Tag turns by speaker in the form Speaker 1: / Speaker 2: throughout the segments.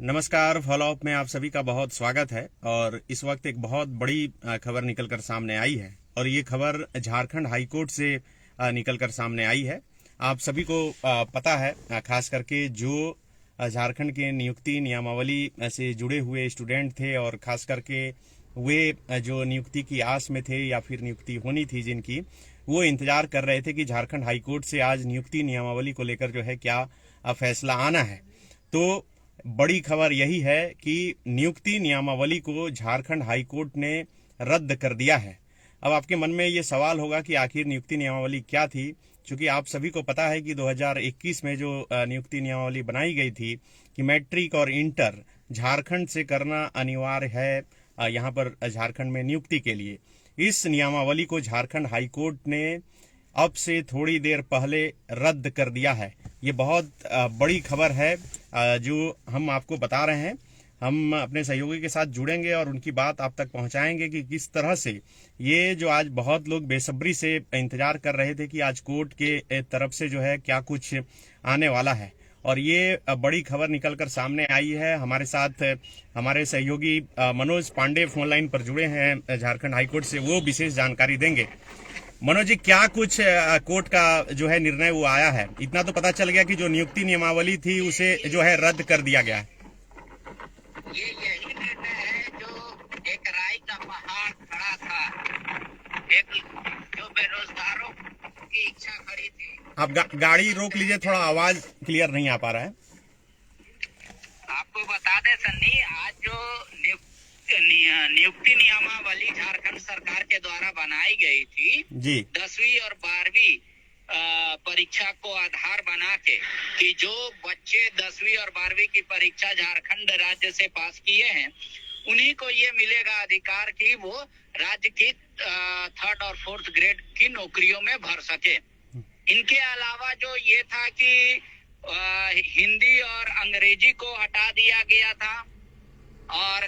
Speaker 1: नमस्कार। फॉलोअप में आप सभी का बहुत स्वागत है। और इस वक्त एक बहुत बड़ी खबर निकलकर सामने आई है और ये खबर झारखंड हाईकोर्ट से निकलकर सामने आई है। आप सभी को पता है, खास करके जो झारखंड के नियुक्ति नियमावली से जुड़े हुए स्टूडेंट थे और खास करके वे जो नियुक्ति की आस में थे या फिर नियुक्ति होनी थी जिनकी, वो इंतजार कर रहे थे कि झारखंड हाईकोर्ट से आज नियुक्ति नियमावली को लेकर जो है क्या फैसला आना है। तो बड़ी खबर यही है कि नियुक्ति नियमावली को झारखंड हाईकोर्ट ने रद्द कर दिया है। अब आपके मन में ये सवाल होगा कि आखिर नियुक्ति नियमावली क्या थी, क्योंकि आप सभी को पता है कि 2021 में जो नियुक्ति नियमावली बनाई गई थी कि मैट्रिक और इंटर झारखंड से करना अनिवार्य है यहाँ पर झारखंड में नियुक्ति के लिए। इस नियमावली को झारखंड हाईकोर्ट ने अब से थोड़ी देर पहले रद्द कर दिया है। ये बहुत बड़ी खबर है जो हम आपको बता रहे हैं। हम अपने सहयोगी के साथ जुड़ेंगे और उनकी बात आप तक पहुंचाएंगे कि किस तरह से ये जो आज बहुत लोग बेसब्री से इंतजार कर रहे थे कि आज कोर्ट के तरफ से जो है क्या कुछ आने वाला है, और ये बड़ी खबर निकलकर सामने आई है। हमारे साथ हमारे सहयोगी मनोज पांडे फोन लाइन पर जुड़े हैं झारखंड हाईकोर्ट से, वो विशेष जानकारी देंगे। मनोज जी, क्या कुछ कोर्ट का जो है निर्णय वो आया है? इतना तो पता चल गया कि जो नियुक्ति नियमावली थी उसे जो है रद्द कर दिया गया है।
Speaker 2: ये यही निर्णय है जो एक राय का पहाड़ खड़ा था, एक जो बेरोजगारों की इच्छा खड़ी थी।
Speaker 1: आप गाड़ी रोक लीजिए, थोड़ा आवाज क्लियर नहीं आ पा रहा है।
Speaker 2: आपको बता दे सन्नी, आज जो नियुक्ति नियमावली झारखंड सरकार के द्वारा बनाई गई थी
Speaker 1: जी,
Speaker 2: 10वीं और 12वीं परीक्षा को आधार बना के कि जो बच्चे 10वीं और 12वीं की परीक्षा झारखंड राज्य से पास किए हैं उन्हीं को ये मिलेगा अधिकार कि वो राज्य की 3rd और 4th ग्रेड की नौकरियों में भर सके। इनके अलावा जो ये था कि हिंदी और अंग्रेजी को हटा दिया गया था और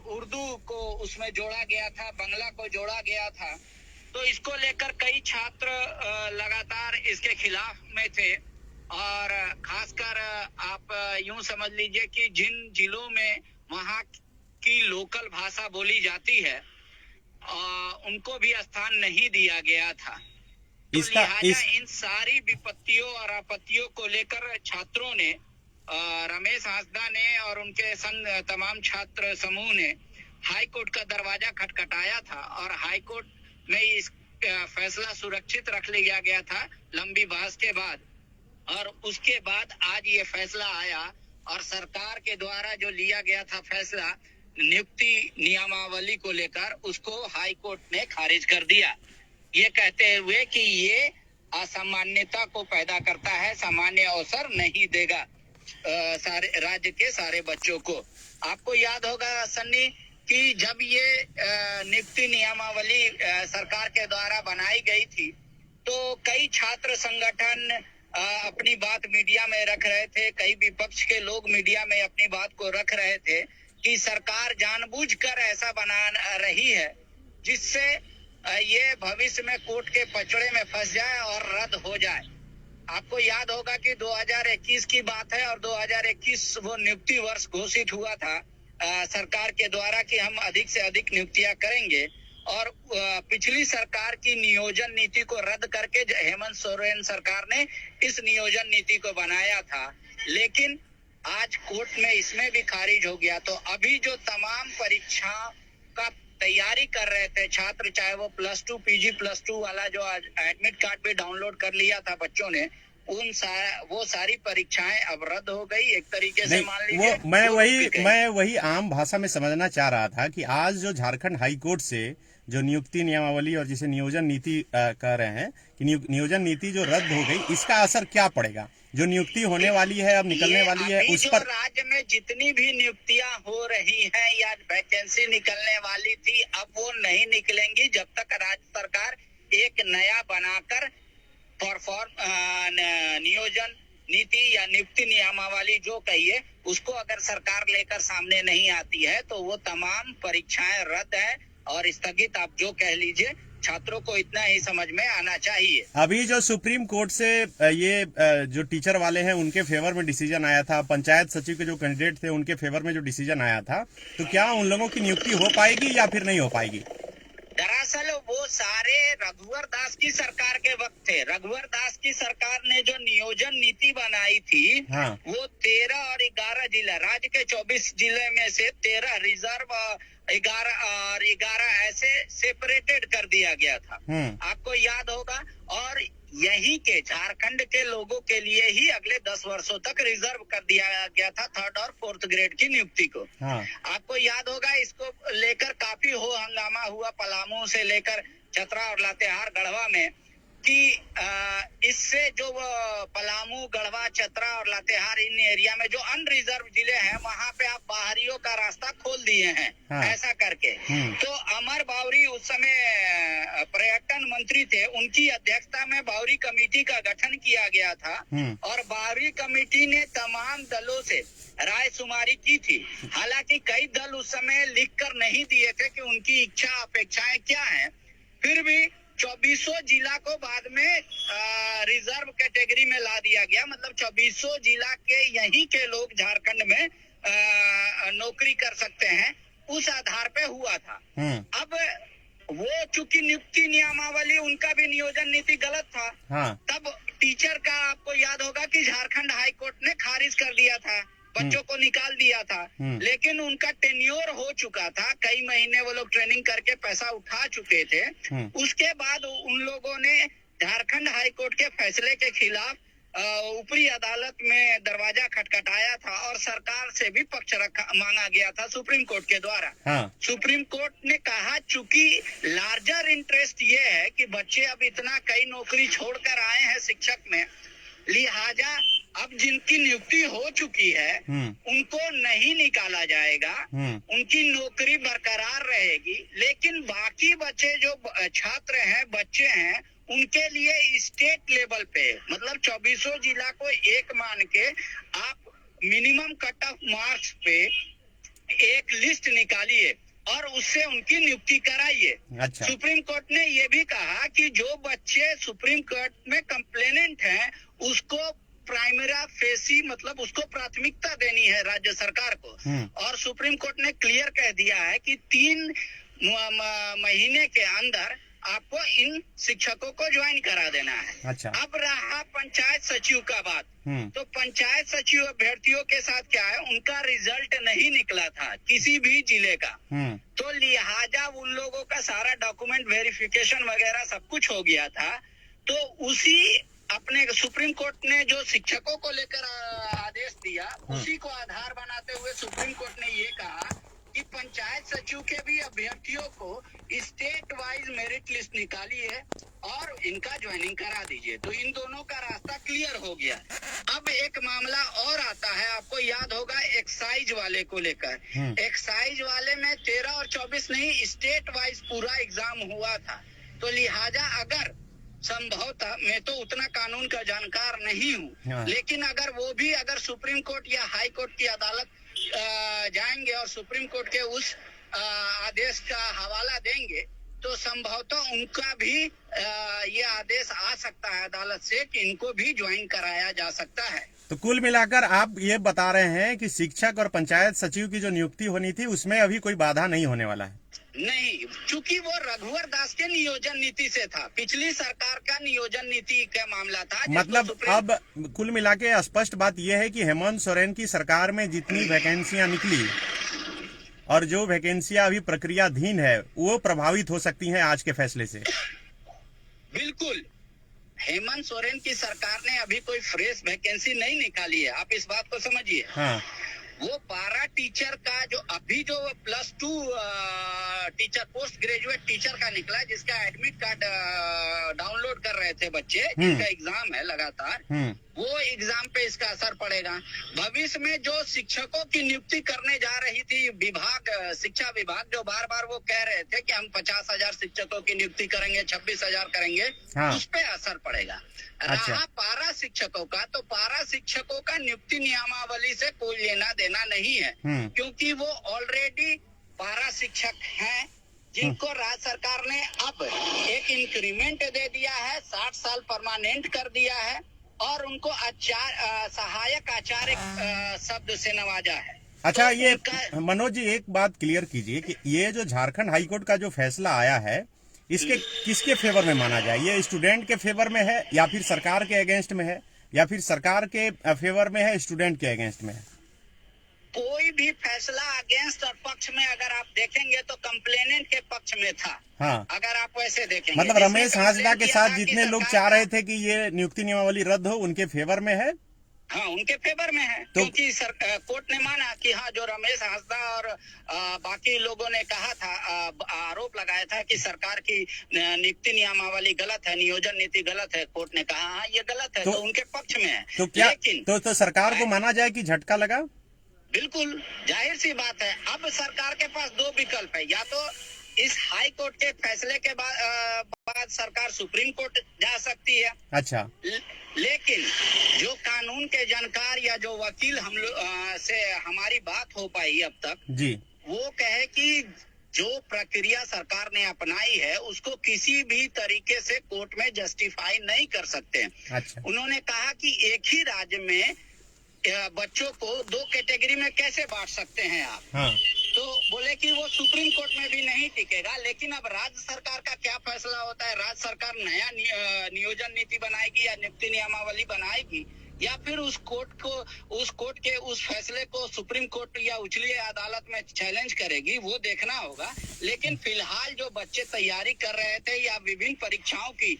Speaker 2: उर्दू को उसमें जोड़ा गया था, बांग्ला को जोड़ा गया था। तो इसको लेकर कई छात्र लगातार इसके खिलाफ में थे और खासकर आप यूं समझ लीजिए कि जिन जिलों में वहाँ की लोकल भाषा बोली जाती है उनको भी स्थान नहीं दिया गया था। तो लिहाजा इन सारी विपत्तियों और आपत्तियों को लेकर छात्रों ने रमेश हांसदा ने और उनके संग तमाम छात्र समूह ने हाईकोर्ट का दरवाजा खटखटाया था और हाईकोर्ट में इस फैसला सुरक्षित रख लिया गया था लंबी बहस के बाद। और उसके बाद आज ये फैसला आया और सरकार के द्वारा जो लिया गया था फैसला नियुक्ति नियमावली को लेकर, उसको हाईकोर्ट ने खारिज कर दिया, ये कहते हुए कि ये असामान्यता को पैदा करता है, सामान्य अवसर नहीं देगा सारे राज्य के सारे बच्चों को। आपको याद होगा सन्नी कि जब ये नियुक्ति नियमावली सरकार के द्वारा बनाई गई थी तो कई छात्र संगठन अपनी बात मीडिया में रख रहे थे, कई विपक्ष के लोग मीडिया में अपनी बात को रख रहे थे कि सरकार जानबूझकर ऐसा बना रही है जिससे ये भविष्य में कोर्ट के पचड़े में फंस जाए और रद्द हो जाए। आपको याद होगा कि 2021 की बात है और 2021 वो नियुक्ति वर्ष घोषित हुआ था सरकार के द्वारा कि हम अधिक से अधिक नियुक्तियां करेंगे और पिछली सरकार की नियोजन नीति को रद्द करके हेमंत सोरेन सरकार ने इस नियोजन नीति को बनाया था, लेकिन आज कोर्ट में इसमें भी खारिज हो गया। तो अभी जो तमाम परीक्षाओं का तैयारी कर रहे थे छात्र, चाहे वो +2 PG +2 वाला जो एडमिट कार्ड पे डाउनलोड कर लिया था बच्चों ने, वो सारी परीक्षाएं अब रद्द हो गई एक तरीके से, मान लीजिए।
Speaker 1: मैं वही आम भाषा में समझना चाह रहा था कि आज जो झारखंड हाईकोर्ट से जो नियुक्ति नियमावली और जिसे नियोजन नीति कह रहे हैं कि नियोजन नीति जो रद्द हो गई, इसका असर क्या पड़ेगा? जो नियुक्ति होने वाली है, अब निकलने वाली है, उस पर
Speaker 2: राज्य में जितनी भी नियुक्तियां हो रही हैं या वैकेंसी निकलने वाली थी, अब वो नहीं निकलेंगी जब तक राज्य सरकार एक नया बनाकर नियोजन नीति या नियुक्ति नियमावली जो कहिए उसको अगर सरकार लेकर सामने नहीं आती है तो वो तमाम परीक्षाएं रद्द है और स्थगित आप जो कह लीजिए छात्रों को इतना ही समझ में आना चाहिए।
Speaker 1: अभी जो सुप्रीम कोर्ट से ये जो टीचर वाले हैं उनके फेवर में डिसीजन आया था, पंचायत सचिव के जो कैंडिडेट थे उनके फेवर में जो डिसीजन आया था, तो क्या उन लोगों की नियुक्ति हो पाएगी या फिर नहीं हो पाएगी?
Speaker 2: दरअसल वो सारे रघुवर दास की सरकार के वक्त थे। रघुवर दास की सरकार ने जो नियोजन नीति बनाई थी,
Speaker 1: हाँ।
Speaker 2: वो 13 और 11 जिला, राज्य के 24 जिले में से 13 रिजर्व, 11 ऐसे सेपरेटेड कर दिया गया था। आपको याद होगा। और यही के झारखंड के लोगों के लिए ही अगले 10 वर्षों तक रिजर्व कर दिया गया था 3rd और 4th ग्रेड की नियुक्ति को।
Speaker 1: हाँ।
Speaker 2: आपको याद होगा, इसको लेकर काफी हो हंगामा हुआ पलामू से लेकर चतरा और लातेहार गढ़वा में, कि इससे जो पलामू, गढ़वा, चतरा और लातेहार इन एरिया में जो अनरिजर्व जिले हैं वहां पे आप बाहरियों का रास्ता खोल दिए हैं।
Speaker 1: हाँ।
Speaker 2: ऐसा करके तो अमर बावरी उस समय पर्यटन मंत्री थे, उनकी अध्यक्षता में बावरी कमेटी का गठन किया गया था और बावरी कमेटी ने तमाम दलों से राय शुमारी की थी। हालांकि कई दल उस समय लिखकर नहीं दिए थे कि उनकी इच्छा अपेक्षाएं क्या हैं। फिर भी 2400 जिला को बाद में रिजर्व कैटेगरी में ला दिया गया। मतलब 2400 जिला के यहीं के लोग झारखंड में नौकरी कर सकते हैं, उस आधार पे हुआ था। अब वो चूंकि नियुक्ति नियमावली, उनका भी नियोजन नीति गलत था। हाँ। तब टीचर का आपको याद होगा कि झारखंड हाई कोर्ट ने खारिज कर दिया था, बच्चों को निकाल दिया था। लेकिन उनका टेन्योर हो चुका था, कई महीने वो लोग ट्रेनिंग करके पैसा उठा चुके थे। उसके बाद उन लोगों ने झारखंड हाई कोर्ट के फैसले के खिलाफ ऊपरी अदालत में दरवाजा खटखटाया था और सरकार से भी पक्ष मांगा गया था सुप्रीम कोर्ट के द्वारा। हाँ। सुप्रीम कोर्ट ने कहा, चूंकि लार्जर इंटरेस्ट ये है कि बच्चे अब इतना कई नौकरी छोड़कर आए हैं शिक्षक में, लिहाजा अब जिनकी नियुक्ति हो चुकी है उनको नहीं निकाला जाएगा, उनकी नौकरी बरकरार रहेगी। लेकिन बाकी बच्चे जो छात्र हैं, बच्चे हैं, उनके लिए स्टेट लेवल पे, मतलब 2400 जिला को एक मान के आप मिनिमम कट ऑफ मार्क्स पे एक लिस्ट निकालिए और उससे उनकी नियुक्ति कराइए। अच्छा। सुप्रीम कोर्ट ने ये भी कहा कि जो बच्चे सुप्रीम कोर्ट में कंप्लेनेंट हैं उसको प्राइमरी फेसी, मतलब उसको प्राथमिकता देनी है राज्य सरकार को। और सुप्रीम कोर्ट ने क्लियर कह दिया है कि 3 महीने के अंदर आपको इन शिक्षकों को ज्वाइन करा देना है। अच्छा। अब रहा पंचायत सचिव का बात, तो पंचायत सचिव अभ्यर्थियों के साथ क्या है, उनका रिजल्ट नहीं निकला था किसी भी जिले का, तो लिहाजा उन लोगों का सारा डॉक्यूमेंट वेरिफिकेशन वगैरह सब कुछ हो गया था। तो उसी अपने सुप्रीम कोर्ट ने जो शिक्षकों को लेकर आदेश दिया, उसी को आधार बनाते हुए सुप्रीम कोर्ट ने ये कहा कि पंचायत सचिव के भी अभ्यर्थियों को स्टेट वाइज मेरिट लिस्ट निकालिए और इनका ज्वाइनिंग करा दीजिए। तो इन दोनों का रास्ता क्लियर हो गया। अब एक मामला और आता है, आपको याद होगा एक्साइज वाले को लेकर। एक्साइज वाले में 13 और 24 नहीं, स्टेट वाइज पूरा एग्जाम हुआ था। तो लिहाजा अगर संभवतः, मैं तो उतना कानून का जानकार नहीं हूँ, लेकिन अगर वो भी अगर सुप्रीम कोर्ट या हाई कोर्ट की अदालत जाएंगे और सुप्रीम कोर्ट के उस आदेश का हवाला देंगे, तो संभवतः उनका भी ये आदेश आ सकता है अदालत से कि इनको भी ज्वाइन कराया जा सकता है।
Speaker 1: तो कुल मिलाकर आप ये बता रहे हैं कि शिक्षक और पंचायत सचिव की जो नियुक्ति होनी थी उसमें अभी कोई बाधा नहीं होने वाला है?
Speaker 2: नहीं, चूंकि वो रघुवर दास के नियोजन नीति से था, पिछली सरकार का नियोजन नीति का मामला था।
Speaker 1: मतलब अब कुल मिला के स्पष्ट बात यह है कि हेमंत सोरेन की सरकार में जितनी वैकेंसियां निकली और जो वैकेंसियां अभी प्रक्रियाधीन है वो प्रभावित हो सकती हैं आज के फैसले से।
Speaker 2: बिल्कुल, हेमंत सोरेन की सरकार ने अभी कोई फ्रेश वैकेंसी नहीं निकाली है, आप इस बात को समझिए। हाँ। वो पारा टीचर का जो अभी जो +2 टीचर, पोस्ट ग्रेजुएट टीचर का निकला, जिसका एडमिट कार्ड डाउनलोड कर रहे थे बच्चे, जिसका एग्जाम है लगातार, वो एग्जाम पे इसका असर पड़ेगा। भविष्य में जो शिक्षकों की नियुक्ति करने जा रही थी विभाग, शिक्षा विभाग, जो बार बार वो कह रहे थे कि हम 50,000 शिक्षकों की नियुक्ति करेंगे, 26,000 करेंगे, हाँ। उस पे असर पड़ेगा। अच्छा। रहा पारा शिक्षकों का, तो पारा शिक्षकों का नियुक्ति नियमावली से कोई लेना देना नहीं है, क्योंकि वो ऑलरेडी पारा शिक्षक हैं, जिनको राज्य सरकार ने अब एक इंक्रीमेंट दे दिया है, 60 साल परमानेंट कर दिया है और उनको सहायक आचार्य शब्द से नवाजा है।
Speaker 1: अच्छा,
Speaker 2: तो
Speaker 1: ये
Speaker 2: उनका
Speaker 1: मनोज जी एक बात क्लियर कीजिए कि ये जो झारखंड हाईकोर्ट का जो फैसला आया है, इसके किसके फेवर में माना जाए? ये स्टूडेंट के फेवर में है या फिर सरकार के अगेंस्ट में है या फिर सरकार के फेवर में है, स्टूडेंट के अगेंस्ट में है?
Speaker 2: कोई भी फैसला अगेंस्ट और पक्ष में अगर आप देखेंगे तो कंप्लेनेंट के पक्ष में था।
Speaker 1: हाँ,
Speaker 2: अगर आप वैसे देखेंगे,
Speaker 1: मतलब
Speaker 2: जिसने
Speaker 1: रमेश हांसदा
Speaker 2: कंप्लेन
Speaker 1: के
Speaker 2: किया
Speaker 1: साथ
Speaker 2: था कि
Speaker 1: जितने लोग
Speaker 2: सरकार
Speaker 1: चाह
Speaker 2: का-
Speaker 1: रहे थे कि ये नियुक्ति नियमावली रद्द हो, उनके फेवर में है।
Speaker 2: हाँ, उनके फेवर में है, क्योंकि कोर्ट ने माना कि हाँ, जो रमेश हांसदा और बाकी लोगों ने कहा था, आरोप लगाया था कि सरकार की नियुक्ति नियमावली गलत है, नियोजन नीति गलत है, कोर्ट ने कहा हाँ ये गलत है, तो उनके पक्ष में है।
Speaker 1: तो क्या
Speaker 2: लेकिन
Speaker 1: तो सरकार को माना जाए कि झटका लगा?
Speaker 2: बिल्कुल जाहिर सी बात है, अब सरकार के पास दो विकल्प है, या तो इस हाई कोर्ट के फैसले के बाद सरकार सुप्रीम कोर्ट जा सकती है।
Speaker 1: अच्छा,
Speaker 2: लेकिन जो कानून के जानकार या जो वकील हम लोग से हमारी बात हो पाई अब तक,
Speaker 1: जी,
Speaker 2: वो कहे कि जो प्रक्रिया सरकार ने अपनाई है उसको किसी भी तरीके से कोर्ट में जस्टिफाई नहीं कर सकते।
Speaker 1: अच्छा,
Speaker 2: उन्होंने कहा कि एक ही राज्य में बच्चों को दो कैटेगरी में कैसे बांट सकते हैं आप।
Speaker 1: हाँ,
Speaker 2: तो बोले कि वो सुप्रीम कोर्ट में भी नहीं टिकेगा। लेकिन अब राज्य सरकार का क्या फैसला होता है, राज्य सरकार नया नियोजन नीति बनाएगी या नियुक्ति नियमावली बनाएगी, या फिर उस कोर्ट के उस फैसले को सुप्रीम कोर्ट या उच्चतम अदालत में चैलेंज करेगी, वो देखना होगा। लेकिन फिलहाल जो बच्चे तैयारी कर रहे थे या विभिन्न परीक्षाओं की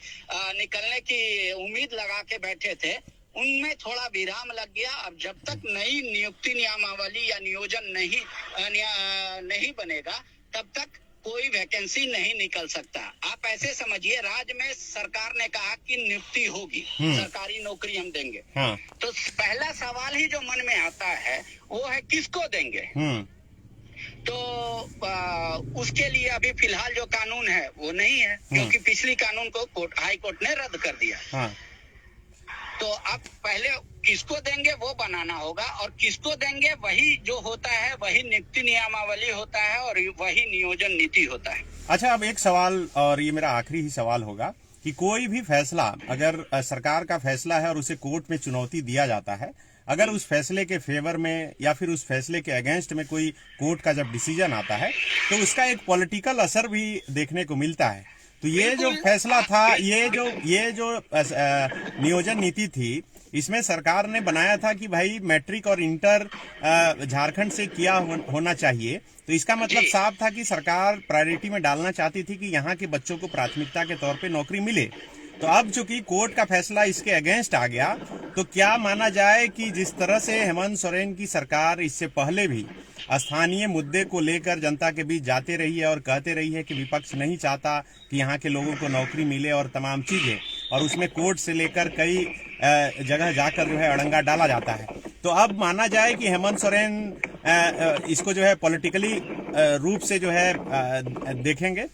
Speaker 2: निकलने की उम्मीद लगा के बैठे थे, उनमें थोड़ा विराम लग गया। अब जब तक नई नियुक्ति नियमावली या नियोजन नहीं बनेगा, तब तक कोई वैकेंसी नहीं निकल सकता। आप ऐसे समझिए, राज्य में सरकार ने कहा कि नियुक्ति होगी, सरकारी नौकरी हम देंगे।
Speaker 1: हाँ,
Speaker 2: तो पहला सवाल ही जो मन में आता है वो है किसको देंगे। तो उसके लिए अभी फिलहाल जो कानून है वो नहीं है, क्योंकि पिछली कानून को हाई कोर्ट ने रद्द कर दिया।
Speaker 1: हाँ,
Speaker 2: तो अब पहले किसको देंगे वो बनाना होगा, और किसको देंगे वही जो होता है वही नियुक्ति नियमावली होता है और वही नियोजन नीति होता है।
Speaker 1: अच्छा, अब एक सवाल, और ये मेरा आखिरी ही सवाल होगा कि कोई भी फैसला अगर सरकार का फैसला है और उसे कोर्ट में चुनौती दिया जाता है, अगर उस फैसले के फेवर में या फिर उस फैसले के अगेंस्ट में कोई कोर्ट का जब डिसीजन आता है, तो उसका एक पॉलिटिकल असर भी देखने को मिलता है। तो ये जो फैसला था, ये जो नियोजन नीति थी, इसमें सरकार ने बनाया था कि भाई मैट्रिक और इंटर झारखंड से किया होना चाहिए। तो इसका मतलब साफ था कि सरकार प्रायोरिटी में डालना चाहती थी कि यहाँ के बच्चों को प्राथमिकता के तौर पे नौकरी मिले। तो अब चूंकि कोर्ट का फैसला इसके अगेंस्ट आ गया, तो क्या माना जाए कि जिस तरह से हेमंत सोरेन की सरकार इससे पहले भी स्थानीय मुद्दे को लेकर जनता के बीच जाते रही है और कहते रही है कि विपक्ष नहीं चाहता कि यहाँ के लोगों को नौकरी मिले और तमाम चीजें, और उसमें कोर्ट से लेकर कई जगह जाकर जो है अड़ंगा डाला जाता है, तो अब माना जाए कि हेमंत सोरेन इसको जो है पॉलिटिकली रूप से जो है देखेंगे?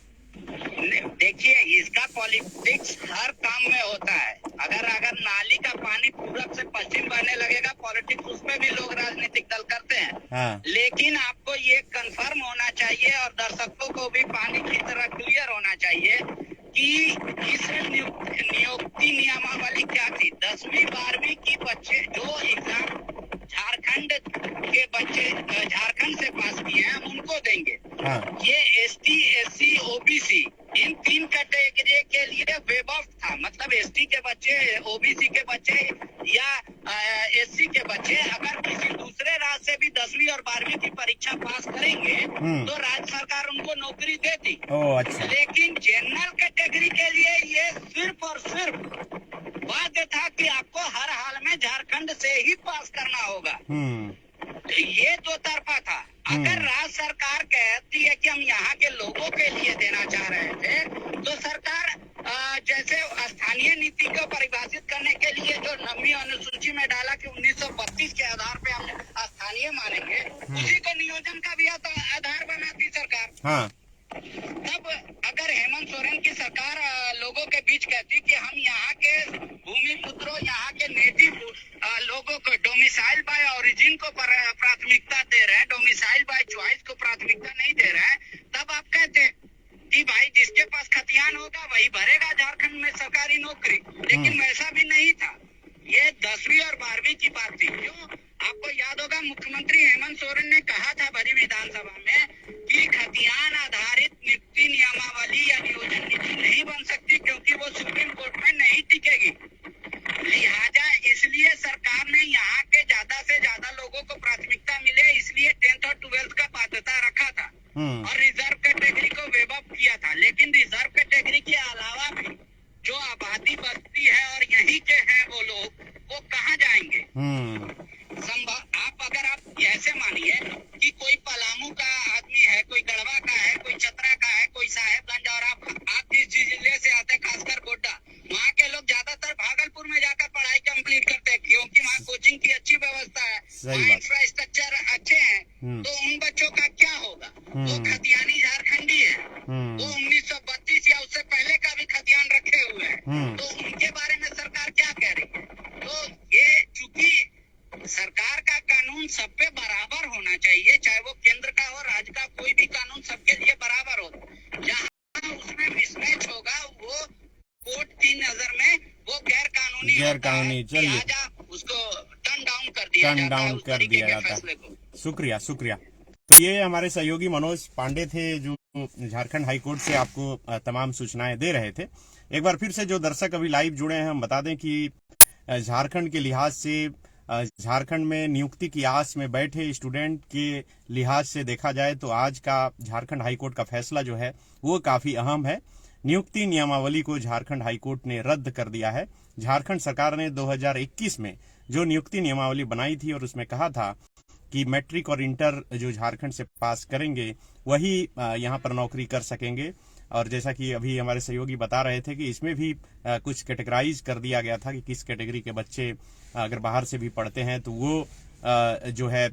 Speaker 2: देखिए, इसका पॉलिटिक्स हर काम में होता है। अगर नाली का पानी पूरब से पश्चिम बहने लगेगा, पॉलिटिक्स उसमें भी लोग राजनीतिक दल करते हैं।
Speaker 1: हाँ।
Speaker 2: लेकिन आपको ये कंफर्म होना चाहिए और दर्शकों को भी पानी की तरह क्लियर होना चाहिए कि इस नियुक्ति नियमावली क्या थी। 10वीं 12वीं की बच्चे जो एग्जाम झारखंड के बच्चे झारखंड से पास किए हैं, हम उनको देंगे।
Speaker 1: हाँ।
Speaker 2: ये एसटी, एससी, ओबीसी इन 3 कैटेगरी के लिए वेब ऑफ था। मतलब एसटी के बच्चे, ओबीसी के बच्चे या एससी के बच्चे अगर किसी दूसरे राज्य से भी 10वीं और 12वीं की परीक्षा पास करेंगे तो राज्य सरकार उनको नौकरी देती।
Speaker 1: अच्छा।
Speaker 2: लेकिन जनरल कैटेगरी के लिए ये सिर्फ और सिर्फ बाध्य था कि आपको हर हाल में झारखंड से ही पास करना होगा। ये दो तरफा था। अगर राज्य सरकार कहती है कि हम यहाँ के लोगों के लिए देना चाह रहे थे, तो सरकार जैसे स्थानीय नीति को परिभाषित करने के लिए जो 9वीं अनुसूची में डाला कि 1932 के आधार पे हम स्थानीय मानेंगे, उसी को नियोजन का भी आधार बनाती सरकार।
Speaker 1: हाँ।
Speaker 2: तब अगर हेमंत सोरेन की सरकार लोगों के बीच कहती कि हम यहाँ के भूमि पुत्रों, यहाँ के नेटिव लोगों को डोमिसाइल बाय ओरिजिन को प्राथमिकता दे रहे हैं, डोमिसाइल बाय चॉइस को प्राथमिकता नहीं दे रहे हैं, तब आप कहते कि भाई जिसके पास खतियान होगा वही भरेगा झारखंड में सरकारी नौकरी, लेकिन वैसा भी नहीं था। ये 10वीं और 12वीं की बात थी। क्यों? आपको याद होगा मुख्यमंत्री हेमंत सोरेन ने कहा था भरी विधानसभा में कि खतियान आधारित नियुक्ति नियमावली या नियोजन नीति नहीं बन सकती, क्योंकि वो सुप्रीम कोर्ट में नहीं टिकेगी। लिहाजा इसलिए सरकार ने यहाँ के ज्यादा से ज्यादा लोगों को प्राथमिकता मिले, इसलिए 10th और 12th का पात्रता रखा था और रिजर्व कैटेगरी को वेव अप किया था। लेकिन रिजर्व कैटेगरी के अलावा भी जो आबादी बस्ती है और यहीं के हैं वो लोग, वो कहाँ जाएंगे? आप ऐसे मानिए कि कोई पलामू का आदमी है, कोई गढ़वा का है, कोई चतरा का है, कोई साहेबगंज, और आप जिस जिले से आते हैं, खासकर गोड्डा, वहाँ के लोग ज्यादातर भागलपुर में जाकर पढ़ाई कंप्लीट करते हैं, क्योंकि वहाँ कोचिंग की अच्छी व्यवस्था है, वहाँ इंफ्रास्ट्रक्चर अच्छे हैं। तो उन बच्चों का क्या होगा? वो खतियानी झारखंडी है, वो 1932 या उससे पहले का भी खतियान रखे हुए हैं, तो उनके बारे में सरकार क्या कह रही है? तो ये चूंकि सरकार का कानून सब पे बराबर होना चाहिए, चाहे वो केंद्र का हो, राज्य का, कोई भी कानून सबके लिए बराबर हो। जहाँ उसमें मिसमैच होगा वो कोर्ट की नजर में वो गैर कानूनी
Speaker 1: चलिए
Speaker 2: उसको टर्न डाउन कर दिया जाता है।
Speaker 1: शुक्रिया। तो ये हमारे सहयोगी मनोज पांडे थे, जो झारखंड हाईकोर्ट से आपको तमाम सूचनाएं दे रहे थे। एक बार फिर से जो दर्शक अभी लाइव जुड़े हैं, हम बता दें कि झारखंड के लिहाज से, झारखंड में नियुक्ति की आस में बैठे स्टूडेंट के लिहाज से देखा जाए तो आज का झारखंड हाईकोर्ट का फैसला जो है वो काफी अहम है। नियुक्ति नियमावली को झारखंड हाईकोर्ट ने रद्द कर दिया है। झारखंड सरकार ने 2021 में जो नियुक्ति नियमावली बनाई थी और उसमें कहा था कि मैट्रिक और इंटर जो झारखंड से पास करेंगे वही यहाँ पर नौकरी कर सकेंगे। और जैसा कि अभी हमारे सहयोगी बता रहे थे कि इसमें भी कुछ कैटेगराइज कर दिया गया था कि किस कैटेगरी के बच्चे अगर बाहर से भी पढ़ते हैं तो वो जो है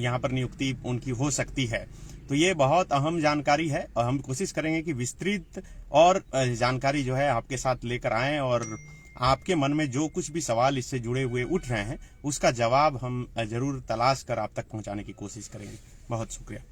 Speaker 1: यहाँ पर नियुक्ति उनकी हो सकती है। तो ये बहुत अहम जानकारी है और हम कोशिश करेंगे कि विस्तृत और जानकारी जो है आपके साथ लेकर आएं और आपके मन में जो कुछ भी सवाल इससे जुड़े हुए उठ रहे हैं उसका जवाब हम जरूर तलाश कर आप तक पहुंचाने की कोशिश करेंगे। बहुत शुक्रिया।